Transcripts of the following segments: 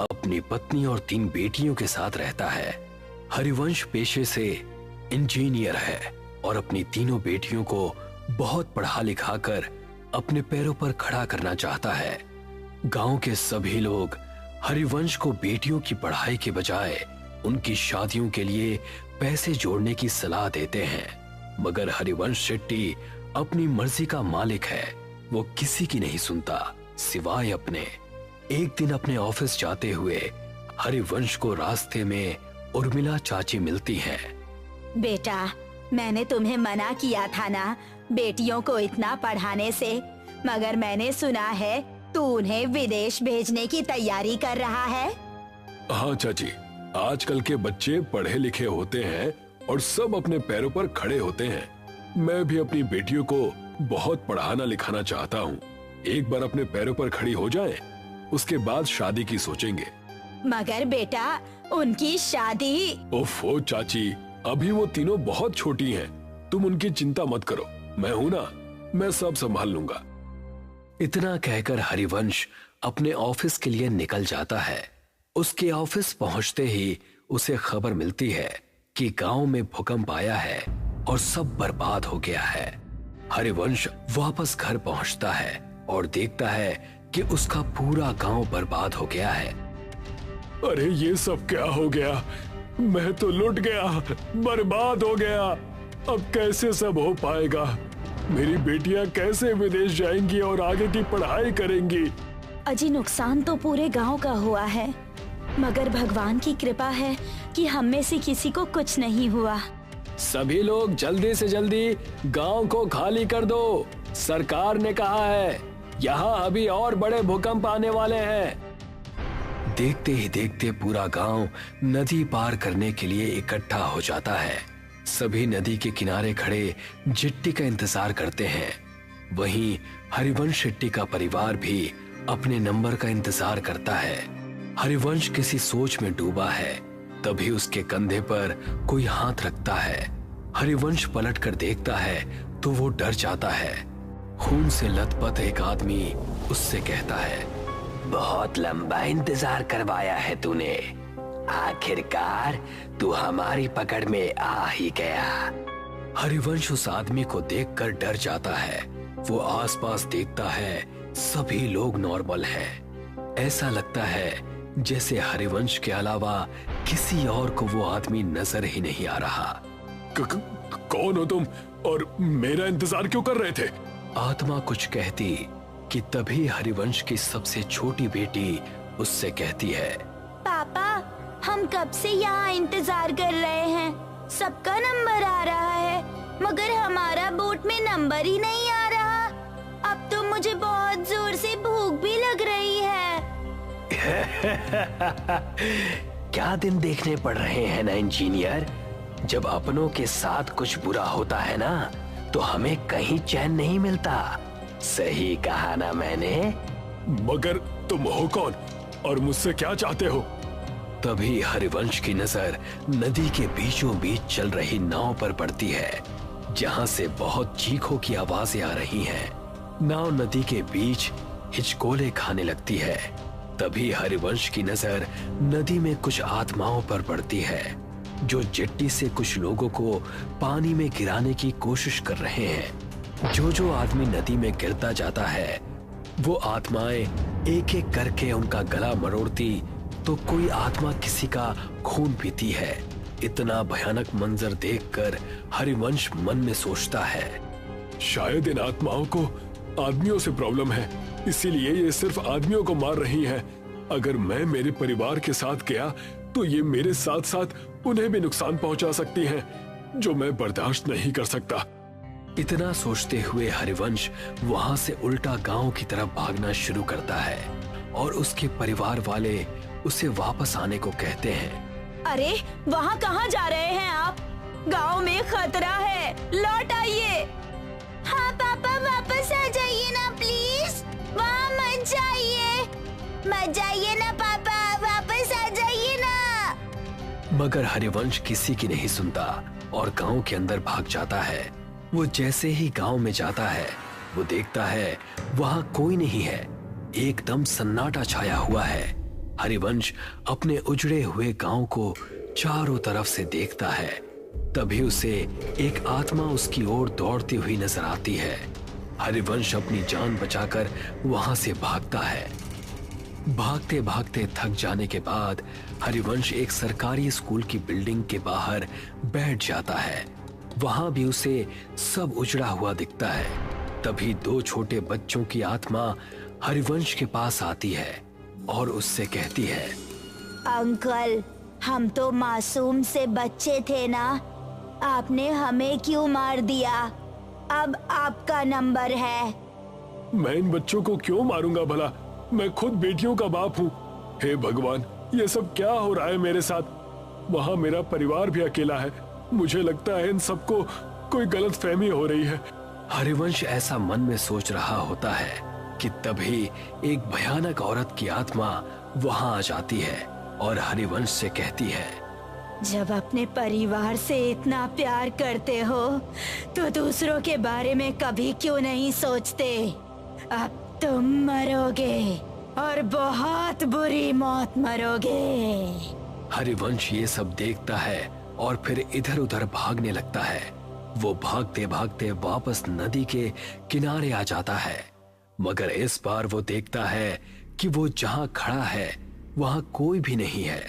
अपनी पत्नी और 3 बेटियों के साथ रहता है। हरिवंश पेशे से इंजीनियर है और अपनी तीनों बेटियों को बहुत पढ़ा लिखा कर अपने पैरों पर खड़ा करना चाहता है। गांव के सभी लोग हरिवंश को बेटियों की पढ़ाई के बजाय उनकी शादियों के लिए पैसे जोड़ने की सलाह देते हैं, मगर हरिवंश शेट्टी अपनी मर्जी का मालिक है। वो किसी की नहीं सुनता सिवाय अपने। एक दिन अपने ऑफिस जाते हुए हरिवंश को रास्ते में उर्मिला चाची मिलती हैं। बेटा, मैंने तुम्हें मना किया था ना बेटियों को इतना पढ़ाने से, मगर मैंने सुना है तू उन्हें विदेश भेजने की तैयारी कर रहा है। हाँ चाची, आजकल के बच्चे पढ़े लिखे होते हैं और सब अपने पैरों पर खड़े होते हैं। मैं भी अपनी बेटियों को बहुत पढ़ाना लिखाना चाहता हूँ। एक बार अपने पैरों पर खड़ी हो जाएं, उसके बाद शादी की सोचेंगे। मगर बेटा, उनकी शादी। ओफो चाची, अभी वो तीनों बहुत छोटी हैं। तुम उनकी चिंता मत करो, मैं हूं ना, मैं सब संभाल लूंगा। इतना कहकर हरिवंश अपने ऑफिस के लिए निकल जाता है। उसके ऑफिस पहुंचते ही उसे खबर मिलती है कि गांव में भूकंप आया है और सब बर्बाद हो गया है। हरिवंश वापस घर पहुंचता है और देखता है कि उसका पूरा गांव बर्बाद हो गया है। अरे ये सब क्या हो गया? मैं तो लुट गया, बर्बाद हो गया। अब कैसे सब हो पाएगा? मेरी बेटियां कैसे विदेश जाएंगी और आगे की पढ़ाई करेंगी? अजी, नुकसान तो पूरे गांव का हुआ है, मगर भगवान की कृपा है कि हम में से किसी को कुछ नहीं हुआ। सभी लोग जल्दी से जल्दी गांव को खाली कर दो। सरकार ने कहा है यहाँ अभी और बड़े भूकंप आने वाले हैं। देखते ही देखते पूरा गांव नदी पार करने के लिए इकट्ठा हो जाता है। सभी नदी के किनारे खड़े जिट्टी का इंतजार करते हैं। वहीं हरिवंश शेट्टी का परिवार भी अपने नंबर का इंतजार करता है। हरिवंश किसी सोच में डूबा है, तभी उसके कंधे पर कोई हाथ रखता है। हरिवंश पलट कर देखता है तो वो डर जाता है। खून से लथपथ एक आदमी उससे कहता है, बहुत लंबा इंतजार करवाया है तूने, आखिरकार तू हमारी पकड़ में आ ही गया। हरिवंश उस आदमी को देखकर डर जाता है। वो आसपास देखता है, सभी लोग नॉर्मल हैं। ऐसा लगता है जैसे हरिवंश के अलावा किसी और को वो आदमी नजर ही नहीं आ रहा। कौन हो तुम और मेरा इंतजार क्यों कर रहे थे? आत्मा कुछ कहती कि तभी हरिवंश की सबसे छोटी बेटी उससे कहती है, पापा, हम कब से यहाँ इंतजार कर रहे हैं। सबका नंबर आ रहा है, मगर हमारा बोट में नंबर ही नहीं आ रहा। अब तो मुझे बहुत जोर से भूख भी लग रही है। क्या दिन देखने पड़ रहे हैं ना इंजीनियर। जब अपनों के साथ कुछ बुरा होता है ना, तो हमें कहीं चैन नहीं मिलता। सही कहा ना मैंने? मगर तुम हो कौन और मुझसे क्या चाहते हो? तभी हरिवंश की नजर नदी के बीचों बीच चल रही नाव पर पड़ती है, जहां से बहुत चीखों की आवाजें आ रही हैं। नाव नदी के बीच हिचकोले खाने लगती है। तभी हरिवंश की नजर नदी में कुछ आत्माओं पर पड़ती है, जो जेट्टी से कुछ लोगों को पानी में गिराने की कोशिश कर रहे हैं। जो आदमी नदी में गिरता जाता है, वो आत्माएं एक एक करके उनका गला मरोड़ती, तो कोई आत्मा किसी का खून पीती है। इतना भयानक मंजर देखकर हरिवंश मन में सोचता है, शायद इन आत्माओं को आदमियों से प्रॉब्लम है, इसीलिए ये सिर्फ आदमियों को मार रही हैं। अगर मैं मेरे परिवार के साथ गया तो ये मेरे साथ साथ उन्हें भी नुकसान पहुंचा सकती हैं, जो मैं बर्दाश्त नहीं कर सकता। इतना सोचते हुए हरिवंश वहां से उल्टा गांव की तरफ भागना शुरू करता है और उसके परिवार वाले उसे वापस आने को कहते हैं। अरे, वहाँ कहाँ जा रहे हैं आप? गांव में खतरा है, लौट आइए। हाँ पापा, वापस आ जाइए ना प्लीज। वहाँ मत जाइए, मत जाइए ना पापा, वापस आ जाइए ना। मगर हरिवंश किसी की नहीं सुनता और गांव के अंदर भाग जाता है। वो जैसे ही गांव में जाता है, वो देखता है वहां कोई नहीं है। एकदम सन्नाटा छाया हुआ है। हरिवंश अपने उजड़े हुए गांव को चारों तरफ से देखता है। तभी उसे एक आत्मा उसकी ओर दौड़ती हुई नजर आती है। हरिवंश अपनी जान बचाकर वहां से भागता है। भागते भागते थक जाने के बाद हरिवंश एक सरकारी स्कूल की बिल्डिंग के बाहर बैठ जाता है। वहां भी उसे सब उजड़ा हुआ दिखता है। तभी दो छोटे बच्चों की आत्मा हरिवंश के पास आती है और उससे कहती है, अंकल, हम तो मासूम से बच्चे थे ना, आपने हमें क्यों मार दिया? अब आपका नंबर है। मैं इन बच्चों को क्यों मारूंगा भला? मैं खुद बेटियों का बाप हूँ। हे भगवान, ये सब क्या हो रहा है मेरे साथ? वहाँ मेरा परिवार भी अकेला है। मुझे लगता है इन सबको कोई गलतफहमी हो रही है। हरिवंश ऐसा मन में सोच रहा होता है कि तभी एक भयानक औरत की आत्मा वहां आ जाती है और हरिवंश से कहती है, जब अपने परिवार से इतना प्यार करते हो तो दूसरों के बारे में कभी क्यों नहीं सोचते? अब तुम मरोगे और बहुत बुरी मौत मरोगे। हरिवंश ये सब देखता है और फिर इधर उधर भागने लगता है। वो भागते भागते वापस नदी के किनारे आ जाता है, मगर इस बार वो देखता है कि वो जहां खड़ा है वहां कोई भी नहीं है।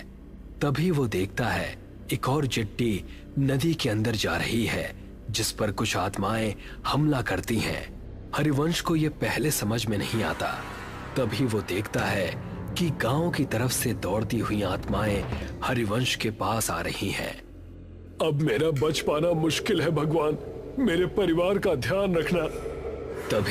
तभी वो देखता है एक और चिट्टी नदी के अंदर जा रही है, जिस पर कुछ आत्माएं हमला करती हैं। हरिवंश को ये पहले समझ में नहीं आता। तभी वो देखता है कि गांव की तरफ से दौड़ती हुई आत्माएं हरिवंश के पास आ रही हैं। अब मेरा बच पाना मुश्किल है भगवान, मेरे परिवार का ध्यान रखना।